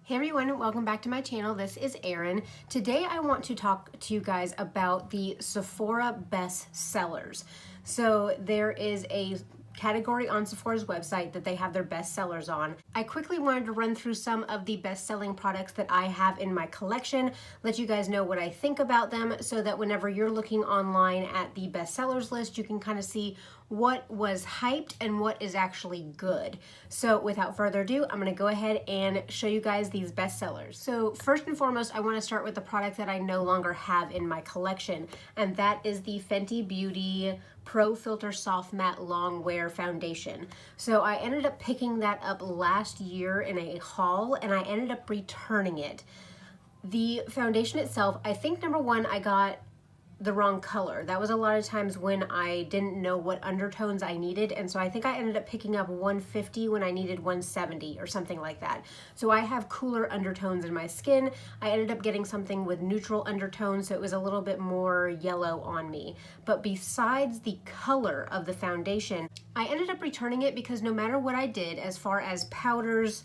Hey everyone, welcome back to my channel. This is Erin. Today I want to talk to you guys about the Sephora best sellers. So there is a category on Sephora's website that they have their best sellers on. I quickly wanted to run through some of the best-selling products that I have in my collection, let you guys know what I think about them so that whenever you're looking online at the best sellers list, you can kind of see what was hyped and what is actually good. So without further ado, I'm gonna go ahead and show you guys these best sellers. So first and foremost, I wanna start with the product that I no longer have in my collection, and that is the Fenty Beauty Pro Filter Soft Matte Long Wear Foundation. So I ended up picking that up last year in a haul and I ended up returning it. The foundation itself, I think number one, I got the wrong color. That was a lot of times when I didn't know what undertones I needed, and so I think I ended up picking up 150 when I needed 170 or something like that. So I have cooler undertones in my skin. I ended up getting something with neutral undertones, so it was a little bit more yellow on me. But besides the color of the foundation, I ended up returning it because no matter what I did as far as powders,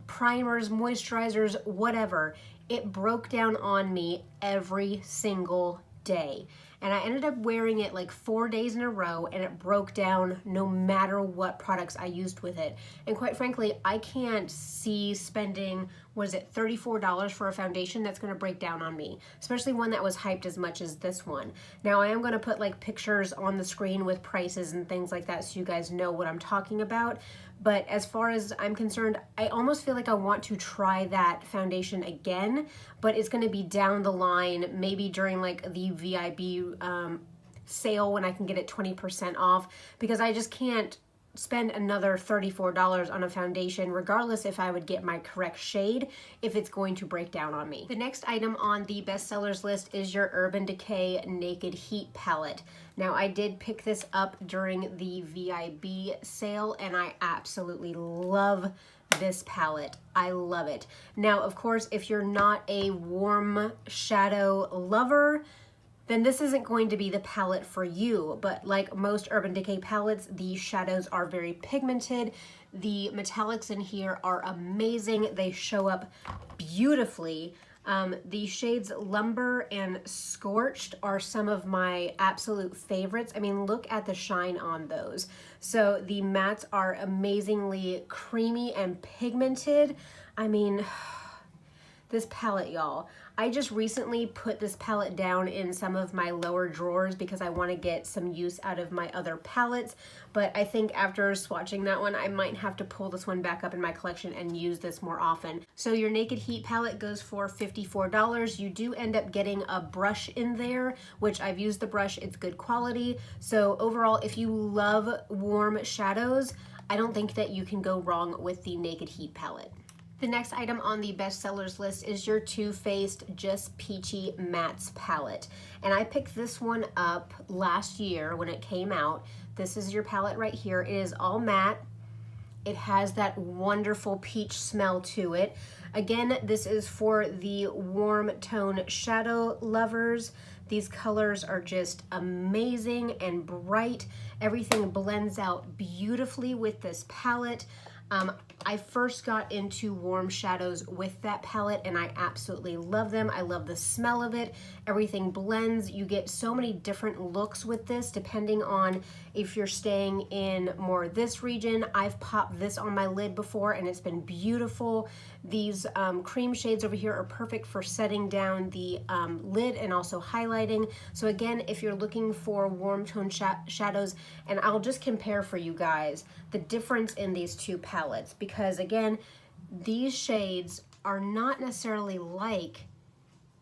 primers, moisturizers, whatever, it broke down on me every single day. And I ended up wearing it like 4 days in a row and it broke down no matter what products I used with it. And quite frankly, I can't see spending, what is it, $34 for a foundation that's gonna break down on me, especially one that was hyped as much as this one. Now I am gonna put like pictures on the screen with prices and things like that so you guys know what I'm talking about. But as far as I'm concerned, I almost feel like I want to try that foundation again, but it's gonna be down the line, maybe during like the VIB sale when I can get it 20% off, because I just can't spend another $34 on a foundation regardless if I would get my correct shade if it's going to break down on me. The next item on the bestsellers list is your Urban Decay Naked Heat palette. Now I did pick this up during the VIB sale and I absolutely love this palette. I love it. Now of course if you're not a warm shadow lover, then this isn't going to be the palette for you. But like most Urban Decay palettes, these shadows are very pigmented. The metallics in here are amazing. They show up beautifully. The shades Lumber and Scorched are some of my absolute favorites. I mean, look at the shine on those. So the mattes are amazingly creamy and pigmented. I mean, this palette, y'all. I just recently put this palette down in some of my lower drawers because I want to get some use out of my other palettes, but I think after swatching that one, I might have to pull this one back up in my collection and use this more often. So your Naked Heat palette goes for $54. You do end up getting a brush in there, which I've used the brush, it's good quality. So overall, if you love warm shadows, I don't think that you can go wrong with the Naked Heat palette. The next item on the bestsellers list is your Too Faced Just Peachy Mattes palette. And I picked this one up last year when it came out. This is your palette right here. It is all matte. It has that wonderful peach smell to it. Again, this is for the warm tone shadow lovers. These colors are just amazing and bright. Everything blends out beautifully with this palette. I first got into warm shadows with that palette and I absolutely love them. I love the smell of it. Everything blends. You get so many different looks with this depending on if you're staying in more this region. I've popped this on my lid before and it's been beautiful. These cream shades over here are perfect for setting down the lid and also highlighting. So again, if you're looking for warm tone shadows, and I'll just compare for you guys the difference in these two palettes, because again, these shades are not necessarily like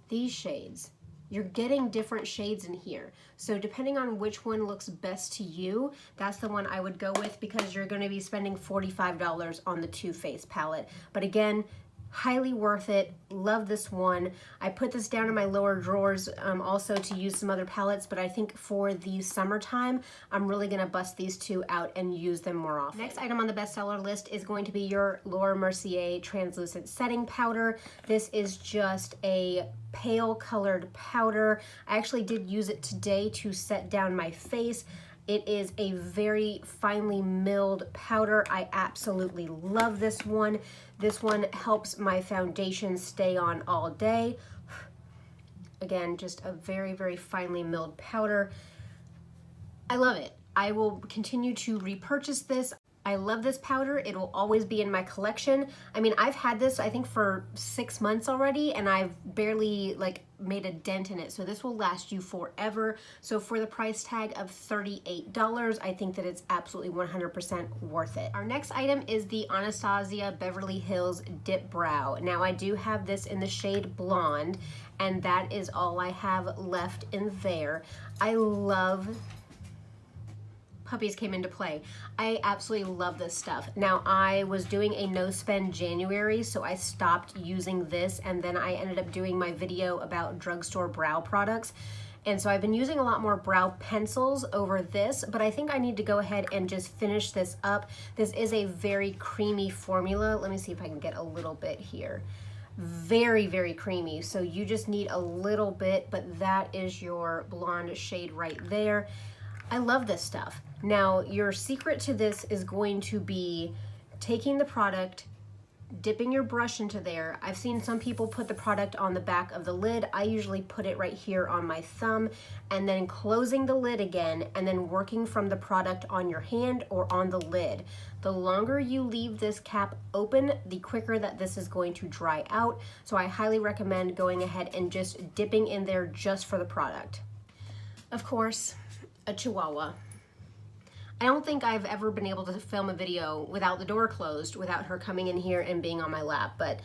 these shades. You're getting different shades in here. So depending on which one looks best to you, that's the one I would go with, because you're gonna be spending $45 on the Too Faced palette. But again, highly worth it. Love this one. I put this down in my lower drawers also to use some other palettes, but I think for the summertime, I'm really gonna bust these two out and use them more often. Next item on the bestseller list is going to be your Laura Mercier Translucent Setting Powder. This is just a pale colored powder. I actually did use it today to set down my face. It is a very finely milled powder. I absolutely love this one. This one helps my foundation stay on all day. Again, just a very, very finely milled powder. I love it. I will continue to repurchase this. I love this powder. It will always be in my collection. I mean, I've had this, I think, for 6 months already, and I've barely like made a dent in it. So this will last you forever. So for the price tag of $38, I think that it's absolutely 100% worth it. Our next item is the Anastasia Beverly Hills Dip Brow. Now I do have this in the shade Blonde, and that is all I have left in there. I love puppies came into play. I absolutely love this stuff. Now I was doing a no spend January, so I stopped using this, and then I ended up doing my video about drugstore brow products. And so I've been using a lot more brow pencils over this, but I think I need to go ahead and just finish this up. This is a very creamy formula. Let me see if I can get a little bit here. Very, very creamy. So you just need a little bit, but that is your blonde shade right there. I love this stuff. Now, your secret to this is going to be taking the product, dipping your brush into there. I've seen some people put the product on the back of the lid. I usually put it right here on my thumb, and then closing the lid again, and then working from the product on your hand or on the lid. The longer you leave this cap open, the quicker that this is going to dry out. So I highly recommend going ahead and just dipping in there just for the product. Of course, a Chihuahua. I don't think I've ever been able to film a video without the door closed, without her coming in here and being on my lap, but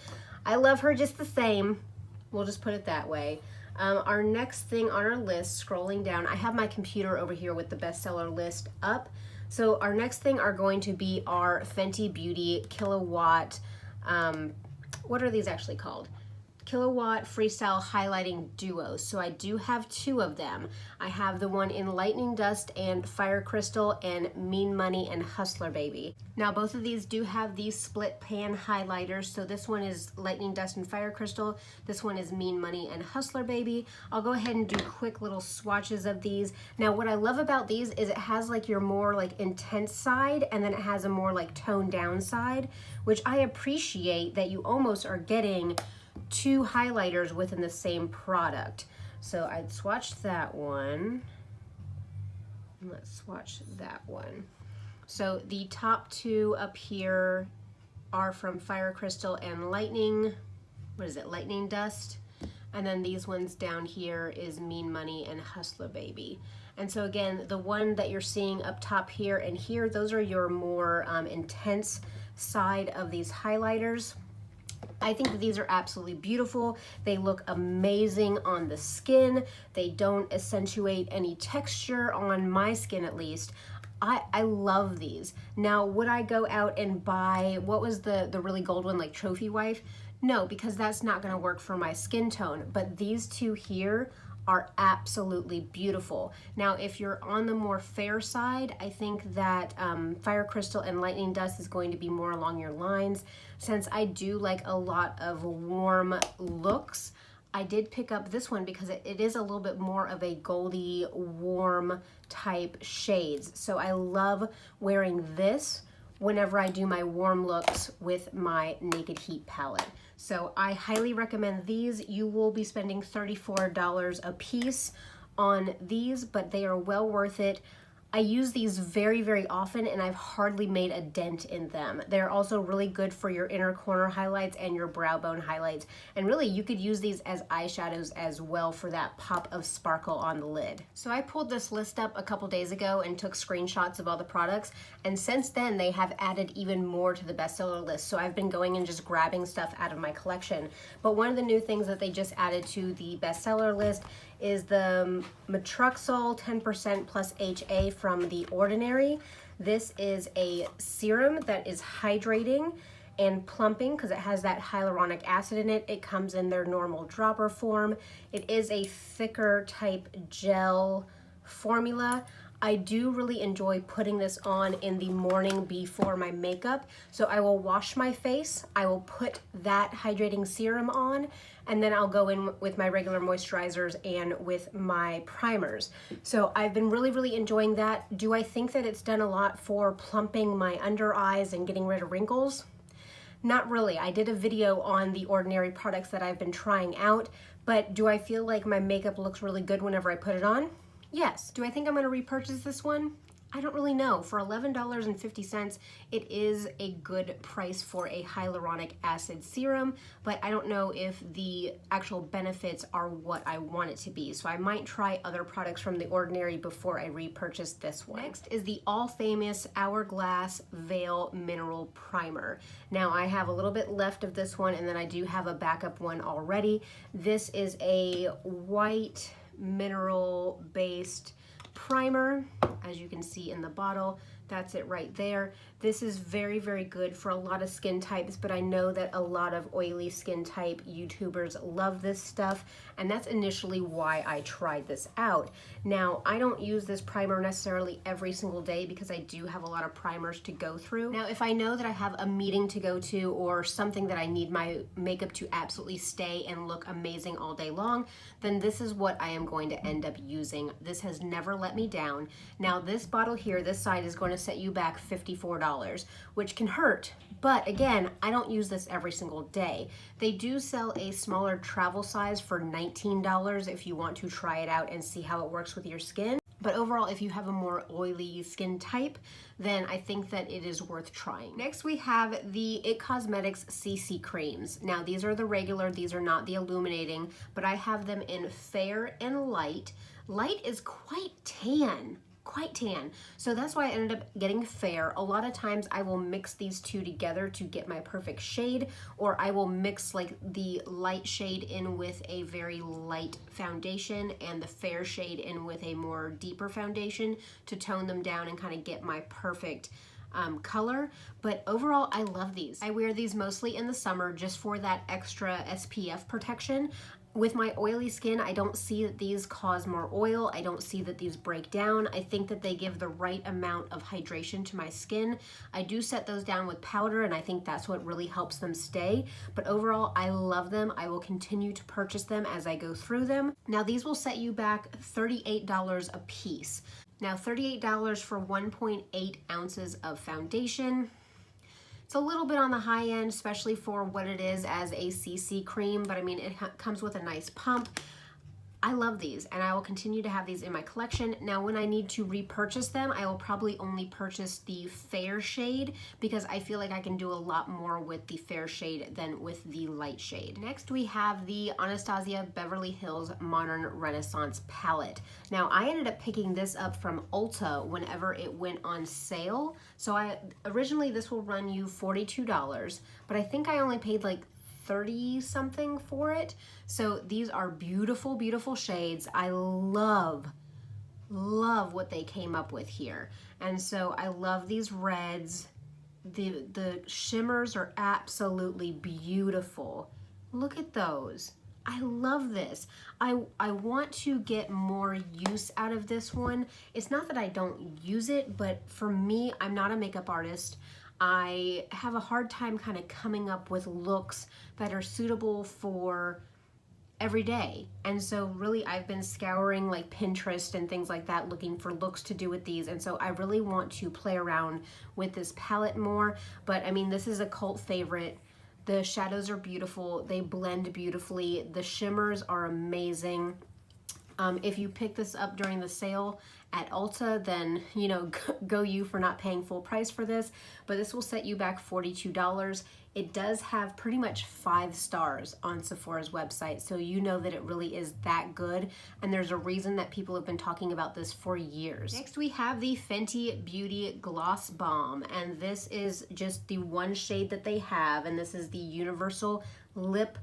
I love her just the same. We'll just put it that way. Our next thing on our list, scrolling down, I have my computer over here with the bestseller list up. So our next thing are going to be our Fenty Beauty Kilowatt, what are these actually called? Kilowatt Freestyle Highlighting Duos. So I do have 2 of them. I have the one in Lightning Dust and Fire Crystal, and Mean Money and Hustler Baby. Now both of these do have these split pan highlighters. So this one is Lightning Dust and Fire Crystal. This one is Mean Money and Hustler Baby. I'll go ahead and do quick little swatches of these. Now what I love about these is it has like your more like intense side, and then it has a more like toned down side, which I appreciate that you almost are getting 2 highlighters within the same product. So I'd swatched that one. Let's swatch that one. So the top 2 up here are from Fire Crystal and Lightning, what is it, Lightning Dust? And then these ones down here is Mean Money and Hustler Baby. And so again, the one that you're seeing up top here and here, those are your more intense side of these highlighters. I think that these are absolutely beautiful. They look amazing on the skin. They don't accentuate any texture on my skin, at least. I love these. Now, would I go out and buy, what was the really gold one, like Trophy Wife? No, because that's not gonna work for my skin tone. But these 2 here are absolutely beautiful. Now, if you're on the more fair side, I think that Fire Crystal and Lightning Dust is going to be more along your lines. Since I do like a lot of warm looks, I did pick up this one because it is a little bit more of a goldy, warm type shades. So I love wearing this whenever I do my warm looks with my Naked Heat palette. So I highly recommend these. You will be spending $34 a piece on these, but they are well worth it. I use these very, very often, and I've hardly made a dent in them. They're also really good for your inner corner highlights and your brow bone highlights. And really, you could use these as eyeshadows as well for that pop of sparkle on the lid. So I pulled this list up a couple days ago and took screenshots of all the products. And since then, they have added even more to the bestseller list. So I've been going and just grabbing stuff out of my collection. But one of the new things that they just added to the bestseller list is the Metruxol 10% plus HA from The Ordinary. This is a serum that is hydrating and plumping because it has that hyaluronic acid in it. It comes in their normal dropper form. It is a thicker type gel formula. I do really enjoy putting this on in the morning before my makeup. So I will wash my face, I will put that hydrating serum on, and then I'll go in with my regular moisturizers and with my primers. So I've been really enjoying that. Do I think that it's done a lot for plumping my under eyes and getting rid of wrinkles? Not really. I did a video on the Ordinary products that I've been trying out, but do I feel like my makeup looks really good whenever I put it on? Yes. Do I think I'm going to repurchase this one? I don't really know. For $11.50, it is a good price for a hyaluronic acid serum, but I don't know if the actual benefits are what I want it to be. So I might try other products from The Ordinary before I repurchase this one. Next is the all famous Hourglass Veil Mineral Primer. Now I have a little bit left of this one, and then I do have a backup one already. This is a white mineral based primer, as you can see in the bottle. That's it right there. This is very good for a lot of skin types, but I know that a lot of oily skin type YouTubers love this stuff, and that's initially why I tried this out. Now, I don't use this primer necessarily every single day because I do have a lot of primers to go through. Now, if I know that I have a meeting to go to or something that I need my makeup to absolutely stay and look amazing all day long, then this is what I am going to end up using. This has never let me down. Now, this bottle here, this side is going to set you back $54, which can hurt. But again, I don't use this every single day. They do sell a smaller travel size for $19 if you want to try it out and see how it works with your skin. But overall, if you have a more oily skin type, then I think that it is worth trying. Next, we have the IT Cosmetics CC creams. Now, these are the regular, these are not the illuminating, but I have them in fair and light. Light is quite tan. So that's why I ended up getting fair. A lot of times I will mix these two together to get my perfect shade, or I will mix like the light shade in with a very light foundation and the fair shade in with a more deeper foundation to tone them down and kind of get my perfect color. But overall, I love these. I wear these mostly in the summer just for that extra SPF protection. With my oily skin, I don't see that these cause more oil. I don't see that these break down. I think that they give the right amount of hydration to my skin. I do set those down with powder, and I think that's what really helps them stay. But overall, I love them. I will continue to purchase them as I go through them. Now, these will set you back $38 a piece. Now, $38 for 1.8 ounces of foundation. It's a little bit on the high end, especially for what it is as a CC cream, but I mean, it comes with a nice pump. I love these, and I will continue to have these in my collection. Now, when I need to repurchase them, I will probably only purchase the fair shade because I feel like I can do a lot more with the fair shade than with the light shade. Next, we have the Anastasia Beverly Hills Modern Renaissance palette. Now, I ended up picking this up from Ulta whenever it went on sale. So originally this will run you $42, but I think I only paid like 30 something for it. So these are beautiful shades. I love what they came up with here. And so I love these reds. The shimmers are absolutely beautiful. Look at those. I love this. I want to get more use out of this one. It's not that I don't use it, but for me, I'm not a makeup artist. I have a hard time kind of coming up with looks that are suitable for every day. And so really I've been scouring like Pinterest and things like that looking for looks to do with these. And so I really want to play around with this palette more. But I mean, this is a cult favorite. The shadows are beautiful. They blend beautifully. The shimmers are amazing. If you pick this up during the sale at Ulta, then, you know, go you for not paying full price for this, but this will set you back $42. It does have pretty much 5 stars on Sephora's website, so you know that it really is that good, and there's a reason that people have been talking about this for years. Next, we have the Fenty Beauty Gloss Bomb, and this is just the one shade that they have, and this is the Universal Lip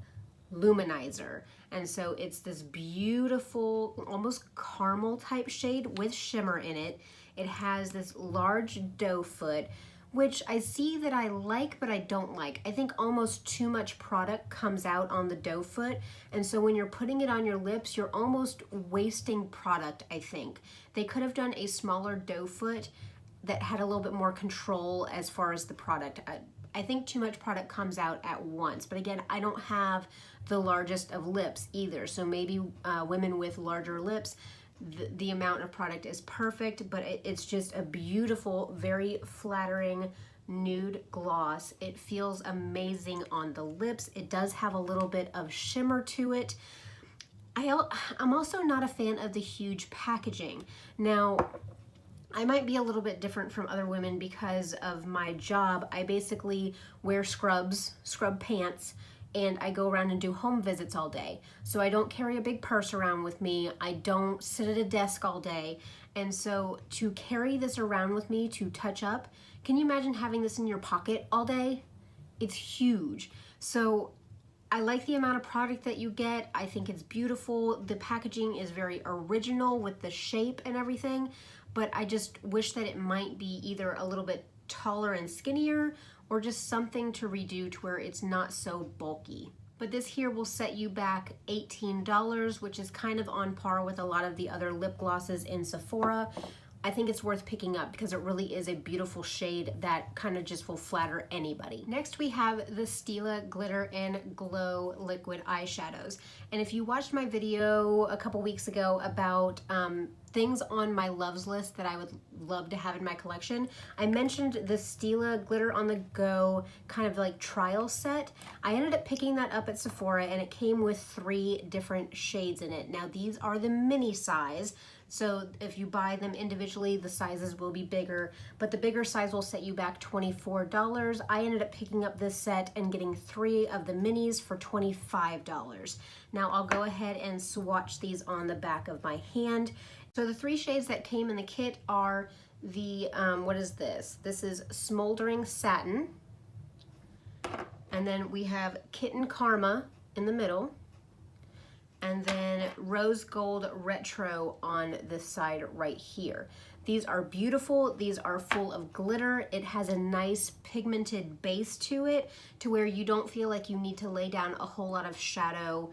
Luminizer. And so it's this beautiful, almost caramel type shade with shimmer in it. It has this large doe foot which I see that I like, but I don't like. I think almost too much product comes out on the doe foot, and so when you're putting it on your lips, you're almost wasting product, I think. They could have done a smaller doe foot that had a little bit more control as far as the product. I think too much product comes out at once, but again, I don't have the largest of lips either, so maybe women with larger lips, the amount of product is perfect, but it's just a beautiful, very flattering nude gloss. It feels amazing on the lips. It does have a little bit of shimmer to it. I'm also not a fan of the huge packaging. Now, I might be a little bit different from other women because of my job. I basically wear scrub pants, and I go around and do home visits all day. So I don't carry a big purse around with me. I don't sit at a desk all day. And so to carry this around with me to touch up, can you imagine having this in your pocket all day? It's huge. So I like the amount of product that you get. I think it's beautiful. The packaging is very original with the shape and everything, but I just wish that it might be either a little bit taller and skinnier, or just something to redo to where it's not so bulky. But this here will set you back $18, which is kind of on par with a lot of the other lip glosses in Sephora. I think it's worth picking up because it really is a beautiful shade that kind of just will flatter anybody. Next we have the Stila Glitter and Glow Liquid Eyeshadows. And if you watched my video a couple weeks ago about things on my loves list that I would love to have in my collection, I mentioned the Stila Glitter on the Go kind of like trial set. I ended up picking that up at Sephora, and it came with 3 different shades in it. Now these are the mini size, so if you buy them individually, the sizes will be bigger, but the bigger size will set you back $24. I ended up picking up this set and getting 3 of the minis for $25. Now I'll go ahead and swatch these on the back of my hand. So the 3 shades that came in the kit are the, what is this? This is Smoldering Satin, and then we have Kitten Karma in the middle, and then Rose Gold Retro on this side right here. These are beautiful. These are full of glitter. It has a nice pigmented base to it to where you don't feel like you need to lay down a whole lot of shadow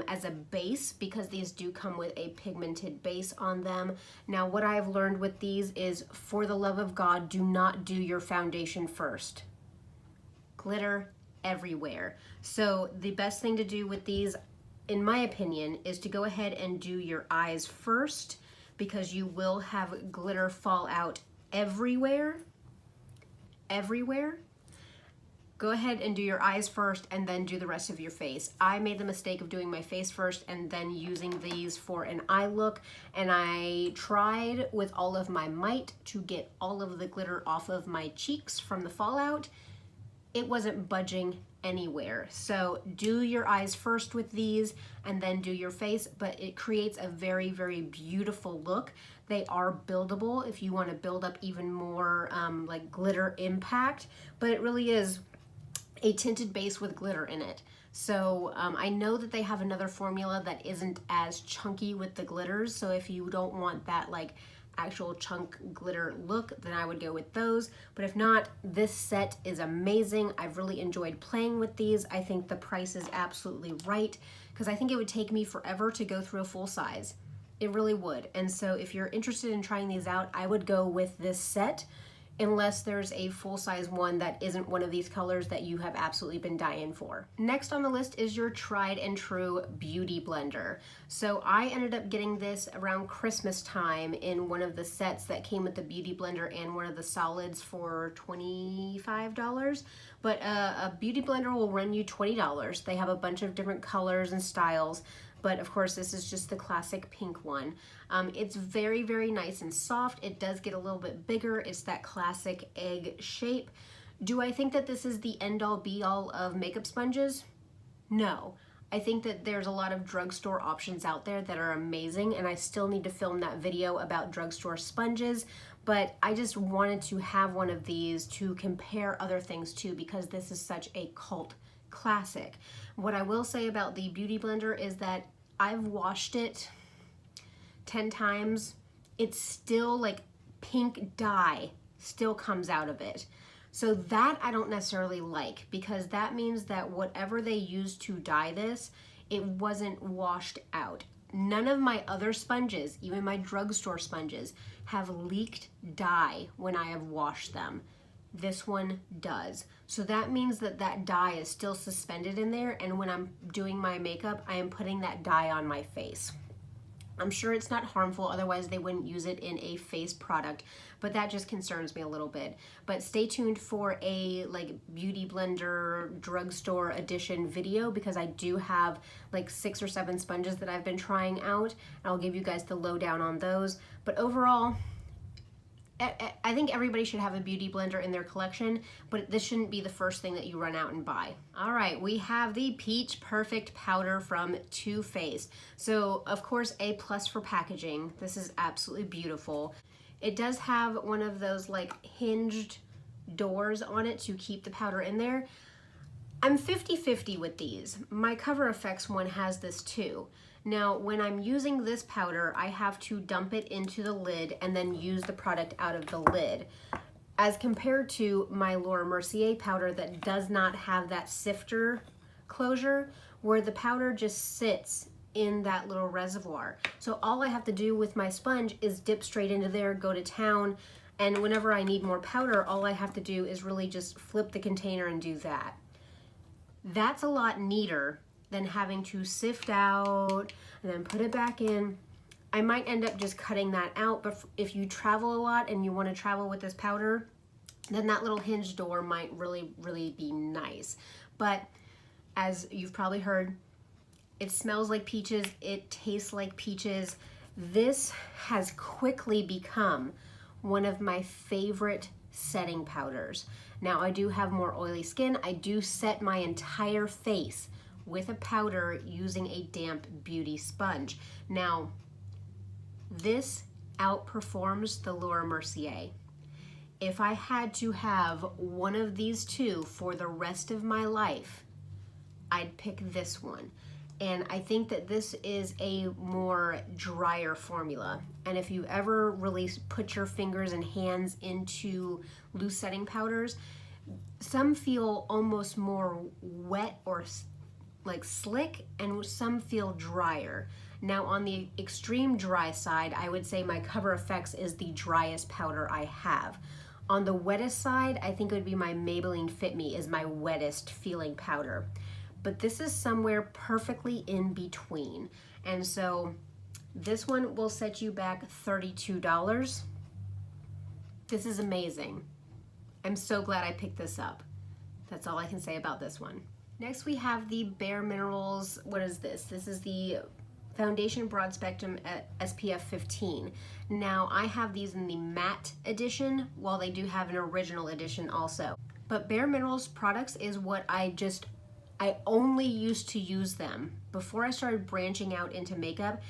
as a base, because these do come with a pigmented base on them. Now what I've learned with these is, for the love of God, do not do your foundation first. Glitter everywhere. So the best thing to do with these, in my opinion, is to go ahead and do your eyes first, because you will have glitter fall out everywhere. Go ahead and do your eyes first and then do the rest of your face. I made the mistake of doing my face first and then using these for an eye look, and I tried with all of my might to get all of the glitter off of my cheeks from the fallout. It wasn't budging anywhere. So do your eyes first with these and then do your face, but it creates a very, very beautiful look. They are buildable if you want to build up even more like glitter impact, but it really is a tinted base with glitter in it. So I know that they have another formula that isn't as chunky with the glitters, so if you don't want that like actual chunk glitter look, then I would go with those. But if not, this set is amazing. I've really enjoyed playing with these. I think the price is absolutely right, because I think it would take me forever to go through a full size. It really would. And so if you're interested in trying these out, I would go with this set, unless there's a full-size one that isn't one of these colors that you have absolutely been dying for. Next on the list is your tried and true beauty blender. So I ended up getting this around Christmas time in one of the sets that came with the beauty blender and one of the solids for $25. But a beauty blender will run you $20. They have a bunch of different colors and styles, but of course this is just the classic pink one. It's very, very nice and soft. It does get a little bit bigger. It's that classic egg shape. Do I think that this is the end-all be-all of makeup sponges? No. I think that there's a lot of drugstore options out there that are amazing, and I still need to film that video about drugstore sponges, but I just wanted to have one of these to compare other things to, because this is such a cult classic. What I will say about the beauty blender is that I've washed it 10 times. It's still like pink dye still comes out of it. So that I don't necessarily like, because that means that whatever they used to dye this, it wasn't washed out. None of my other sponges, even my drugstore sponges, have leaked dye when I have washed them. This one does. So that means that that dye is still suspended in there, and when I'm doing my makeup, I am putting that dye on my face. I'm sure it's not harmful, otherwise they wouldn't use it in a face product, but that just concerns me a little bit. But stay tuned for a like beauty blender drugstore edition video, because I do have like 6 or 7 sponges that I've been trying out, and I'll give you guys the lowdown on those. But overall, I think everybody should have a beauty blender in their collection, but this shouldn't be the first thing that you run out and buy. All right, we have the Peach Perfect Powder from Too Faced. So, of course, A+ for packaging. This is absolutely beautiful. It does have one of those like hinged doors on it to keep the powder in there. I'm 50-50 with these. My Cover FX one has this too. Now, when I'm using this powder, I have to dump it into the lid and then use the product out of the lid, as compared to my Laura Mercier powder that does not have that sifter closure, where the powder just sits in that little reservoir. So all I have to do with my sponge is dip straight into there, go to town, and whenever I need more powder, all I have to do is really just flip the container and do that. That's a lot neater than having to sift out and then put it back in. I might end up just cutting that out, but if you travel a lot and you want to travel with this powder, then that little hinge door might really be nice. But as you've probably heard, it smells like peaches, it tastes like peaches. This has quickly become one of my favorite setting powders. Now, I do have more oily skin. I do set my entire face with a powder using a damp beauty sponge. Now, this outperforms the Laura Mercier. If I had to have one of these two for the rest of my life, I'd pick this one. And I think that this is a more drier formula. And if you ever really put your fingers and hands into loose setting powders, some feel almost more wet or like slick, and some feel drier. Now, on the extreme dry side, I would say my Cover FX is the driest powder I have. On the wettest side, I think it would be my Maybelline Fit Me is my wettest feeling powder. But this is somewhere perfectly in between. And so this one will set you back $32. This is amazing. I'm so glad I picked this up. That's all I can say about this one. Next, we have the Bare Minerals. What is this? This is the Foundation Broad Spectrum SPF 15. Now, I have these in the matte edition, while they do have an original edition also. But Bare Minerals products is what I only used to use them. Before I started branching out into makeup,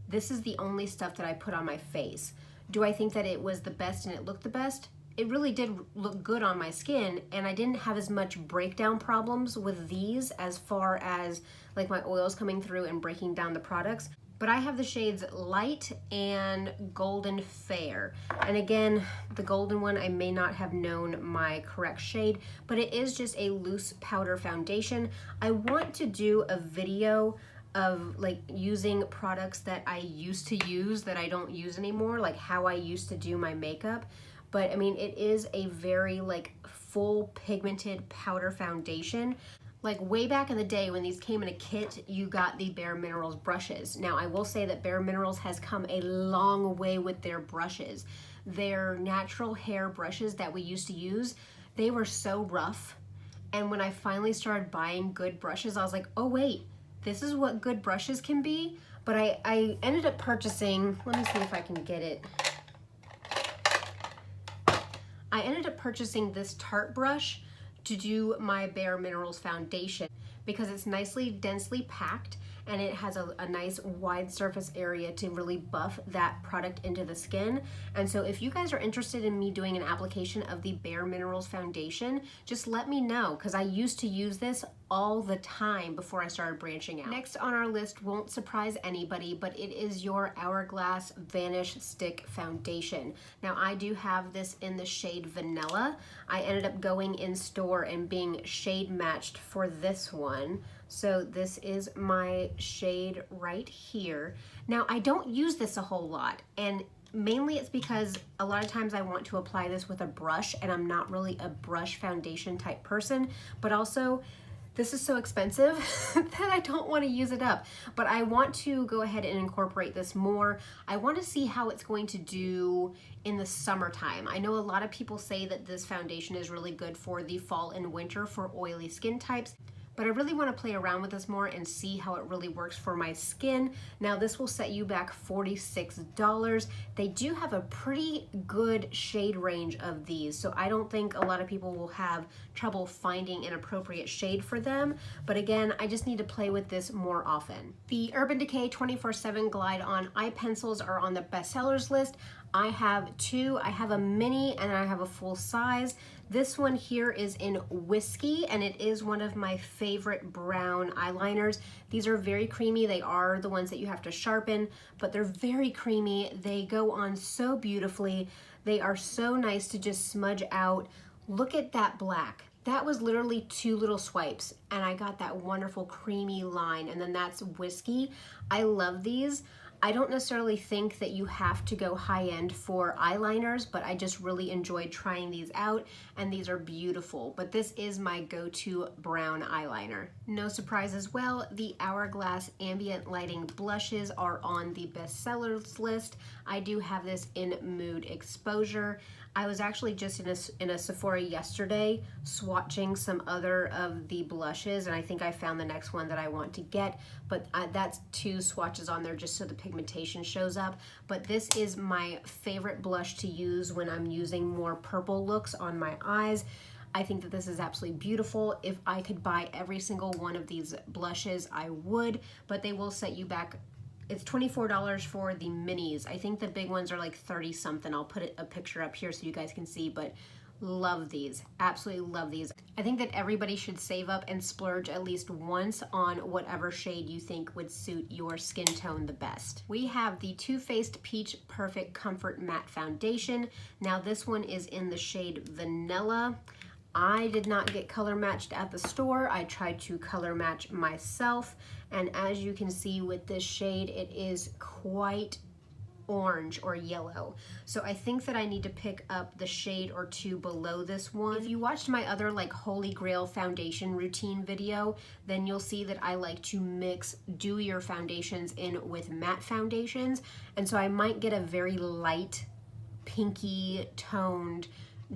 this is the only stuff that I put on my face. Do I think that it was the best and it looked the best? It really did look good on my skin, and I didn't have as much breakdown problems with these as far as like my oils coming through and breaking down the products. But I have the shades Light and Golden Fair. And again, the golden one, I may not have known my correct shade, but it is just a loose powder foundation. I want to do a video of like using products that I used to use that I don't use anymore, like how I used to do my makeup. But I mean, it is a very like full pigmented powder foundation. Like way back in the day when these came in a kit, you got the Bare Minerals brushes. Now, I will say that Bare Minerals has come a long way with their brushes. Their natural hair brushes that we used to use, they were so rough. And when I finally started buying good brushes, I was like, oh wait, this is what good brushes can be. But I ended up purchasing, let me see if I can get it. I ended up purchasing this Tarte brush to do my Bare Minerals foundation because it's nicely densely packed and it has a nice wide surface area to really buff that product into the skin. And so if you guys are interested in me doing an application of the Bare Minerals foundation, just let me know, because I used to use this all the time before I started branching out. Next on our list won't surprise anybody, but it is your Hourglass Vanish Stick Foundation. Now I do have this in the shade Vanilla. I ended up going in store and being shade matched for this one. So this is my shade right here. Now I don't use this a whole lot, and mainly it's because a lot of times I want to apply this with a brush, and I'm not really a brush foundation type person, but also this is so expensive that I don't want to use it up. But I want to go ahead and incorporate this more. I want to see how it's going to do in the summertime. I know a lot of people say that this foundation is really good for the fall and winter for oily skin types, but I really want to play around with this more and see how it really works for my skin. Now this will set you back $46. They do have a pretty good shade range of these, so I don't think a lot of people will have trouble finding an appropriate shade for them. But again, I just need to play with this more often. The Urban Decay 24/7 Glide On Eye Pencils are on the bestsellers list. I have two. I have a mini and I have a full size. This one here is in Whiskey, and it is one of my favorite brown eyeliners. These are very creamy. They are the ones that you have to sharpen, but they're very creamy. They go on so beautifully. They are so nice to just smudge out. Look at that black. That was literally 2 little swipes, and I got that wonderful creamy line, and then that's Whiskey. I love these. I don't necessarily think that you have to go high-end for eyeliners, but I just really enjoyed trying these out, and these are beautiful. But this is my go-to brown eyeliner. No surprise as well, the Hourglass Ambient Lighting Blushes are on the bestsellers list. I do have this in Mood Exposure. I was actually just in a Sephora yesterday swatching some other of the blushes, and I think I found the next one that I want to get, but that's 2 swatches on there just so the pigmentation shows up. But this is my favorite blush to use when I'm using more purple looks on my eyes. I think that this is absolutely beautiful. If I could buy every single one of these blushes, I would, but they will set you back. It's $24 for the minis. I think the big ones are like 30 something. I'll put a picture up here so you guys can see, but love these, absolutely love these. I think that everybody should save up and splurge at least once on whatever shade you think would suit your skin tone the best. We have the Too Faced Peach Perfect Comfort Matte Foundation. Now this one is in the shade Vanilla. I did not get color matched at the store. I tried to color match myself, and as you can see with this shade, it is quite orange or yellow. So I think that I need to pick up the shade or 2 below this one. If you watched my other like Holy Grail foundation routine video, then you'll see that I like to mix dewier foundations in with matte foundations, and so I might get a very light pinky toned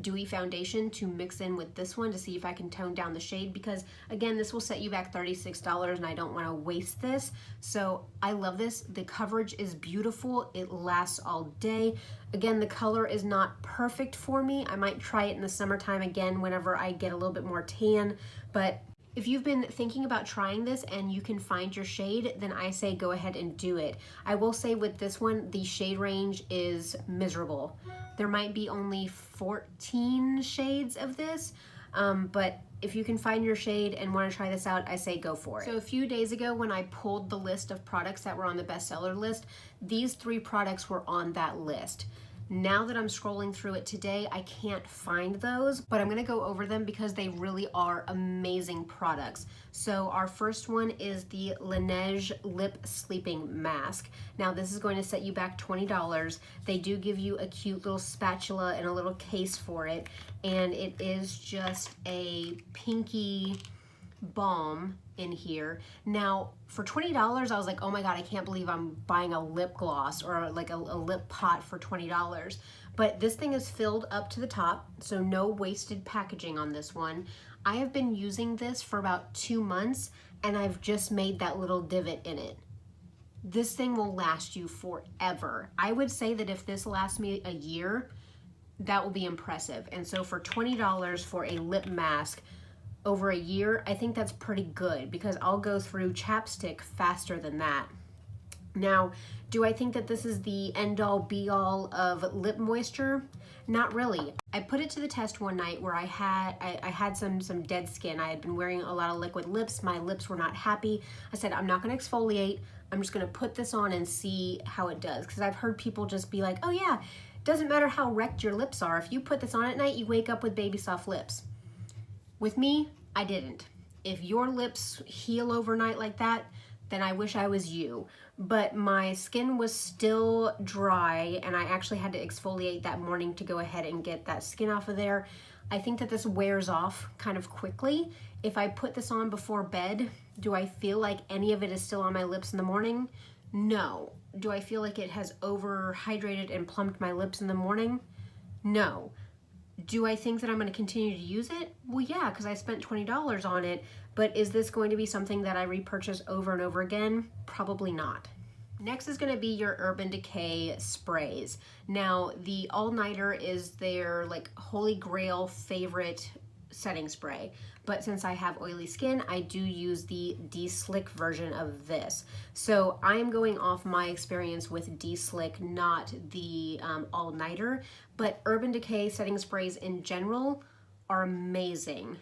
dewy foundation to mix in with this one to see if I can tone down the shade, because again, this will set you back $36 and I don't want to waste this. So I love this. The coverage is beautiful. It lasts all day. Again, the color is not perfect for me. I might try it in the summertime again whenever I get a little bit more tan, but if you've been thinking about trying this and you can find your shade, then I say go ahead and do it. I will say with this one, the shade range is miserable. There might be only 14 shades of this, but if you can find your shade and want to try this out, I say go for it. So a few days ago when I pulled the list of products that were on the bestseller list, these 3 products were on that list. Now that I'm scrolling through it today, I can't find those, but I'm gonna go over them because they really are amazing products. So our first one is the Laneige Lip Sleeping Mask. Now this is going to set you back $20. They do give you a cute little spatula and a little case for it, and it is just a pinky balm in here. Now for $20, I was like, oh my god, I can't believe I'm buying a lip gloss or like a lip pot for $20. But this thing is filled up to the top, so no wasted packaging on this one. I have been using this for about 2 months and I've just made that little divot in it. This thing will last you forever. I would say that if this lasts me a year, that will be impressive. And so for $20 for a lip mask over a year, I think that's pretty good because I'll go through chapstick faster than that. Now, do I think that this is the end-all be-all of lip moisture? Not really. I put it to the test one night where I had some dead skin. I had been wearing a lot of liquid lips. My lips were not happy. I said, I'm not gonna exfoliate. I'm just gonna put this on and see how it does. Because I've heard people just be like, oh yeah, doesn't matter how wrecked your lips are. If you put this on at night, you wake up with baby soft lips. With me, I didn't. If your lips heal overnight like that, then I wish I was you. But my skin was still dry and I actually had to exfoliate that morning to go ahead and get that skin off of there. I think that this wears off kind of quickly. If I put this on before bed, do I feel like any of it is still on my lips in the morning? No. Do I feel like it has overhydrated and plumped my lips in the morning? No. Do I think that I'm going to continue to use it? Well, yeah, because I spent $20 on it, but is this going to be something that I repurchase over and over again? Probably not. Next is going to be your Urban Decay sprays. Now, the All Nighter is their like holy grail favorite setting spray, but since I have oily skin, I do use the De-Slick version of this. So I am going off my experience with De-Slick, not the All Nighter, but Urban Decay setting sprays in general are amazing.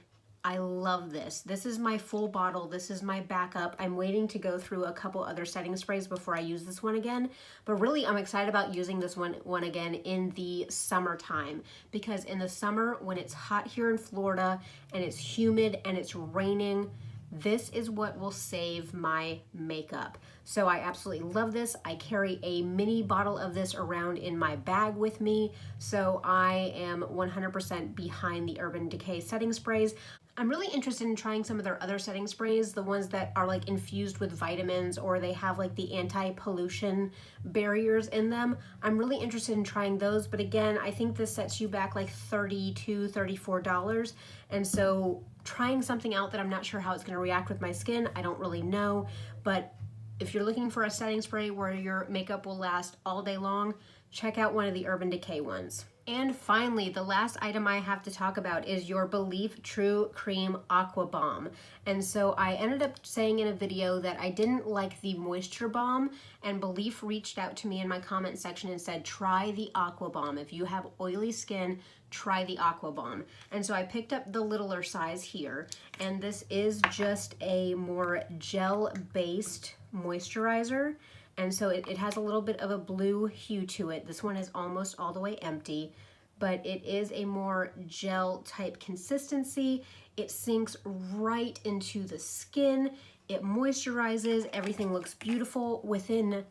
I love this. This is my full bottle. This is my backup. I'm waiting to go through a couple other setting sprays before I use this one again. But really, I'm excited about using this one again in the summertime. Because in the summer, when it's hot here in Florida and it's humid and it's raining, this is what will save my makeup. So I absolutely love this. I carry a mini bottle of this around in my bag with me. So I am 100% behind the Urban Decay setting sprays. I'm really interested in trying some of their other setting sprays, the ones that are like infused with vitamins or they have like the anti-pollution barriers in them. I'm really interested in trying those, but again, I think this sets you back like $32, $34. And so trying something out that I'm not sure how it's gonna react with my skin, I don't really know. But if you're looking for a setting spray where your makeup will last all day long, check out one of the Urban Decay ones. And finally, the last item I have to talk about is your Belief True Cream Aqua Bomb. And so I ended up saying in a video that I didn't like the Moisture Bomb, and Belief reached out to me in my comment section and said, try the Aqua Bomb. If you have oily skin, try the Aqua Bomb. And so I picked up the littler size here, and this is just a more gel-based moisturizer. And so it has a little bit of a blue hue to it. This one is almost all the way empty, but it is a more gel type consistency. It sinks right into the skin. It moisturizes, everything looks beautiful. Within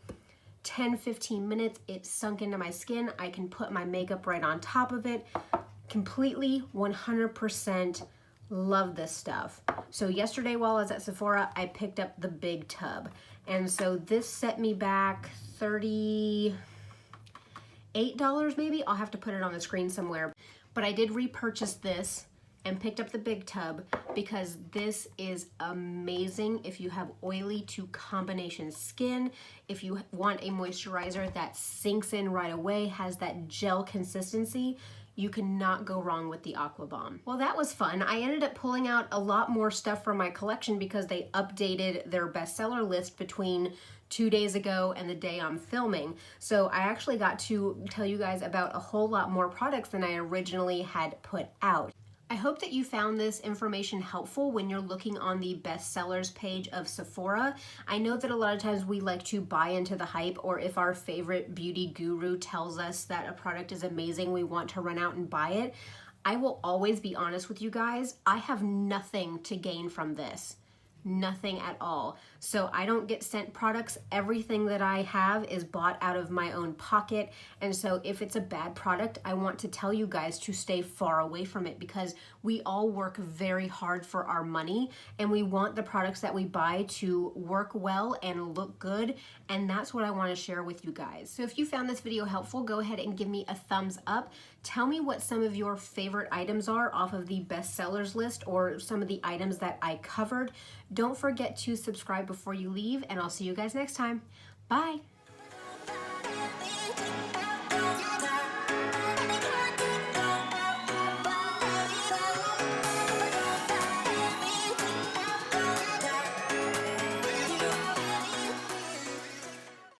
10-15 minutes, it's sunk into my skin. I can put my makeup right on top of it. Completely 100% love this stuff. So yesterday while I was at Sephora, I picked up the big tub. And so this set me back $38 maybe. I'll have to put it on the screen somewhere. But I did repurchase this and picked up the big tub because this is amazing if you have oily to combination skin. If you want a moisturizer that sinks in right away, has that gel consistency, you cannot go wrong with the Aqua Bomb. Well, that was fun. I ended up pulling out a lot more stuff from my collection because they updated their bestseller list between 2 days ago and the day I'm filming. So I actually got to tell you guys about a whole lot more products than I originally had put out. I hope that you found this information helpful when you're looking on the bestsellers page of Sephora. I know that a lot of times we like to buy into the hype, or if our favorite beauty guru tells us that a product is amazing, we want to run out and buy it. I will always be honest with you guys. I have nothing to gain from this. Nothing at all. So I don't get sent products. Everything that I have is bought out of my own pocket. And so if it's a bad product, I want to tell you guys to stay far away from it because we all work very hard for our money and we want the products that we buy to work well and look good. And that's what I want to share with you guys. So if you found this video helpful, go ahead and give me a thumbs up. Tell me what some of your favorite items are off of the bestsellers list or some of the items that I covered. Don't forget to subscribe before you leave, and I'll see you guys next time. Bye.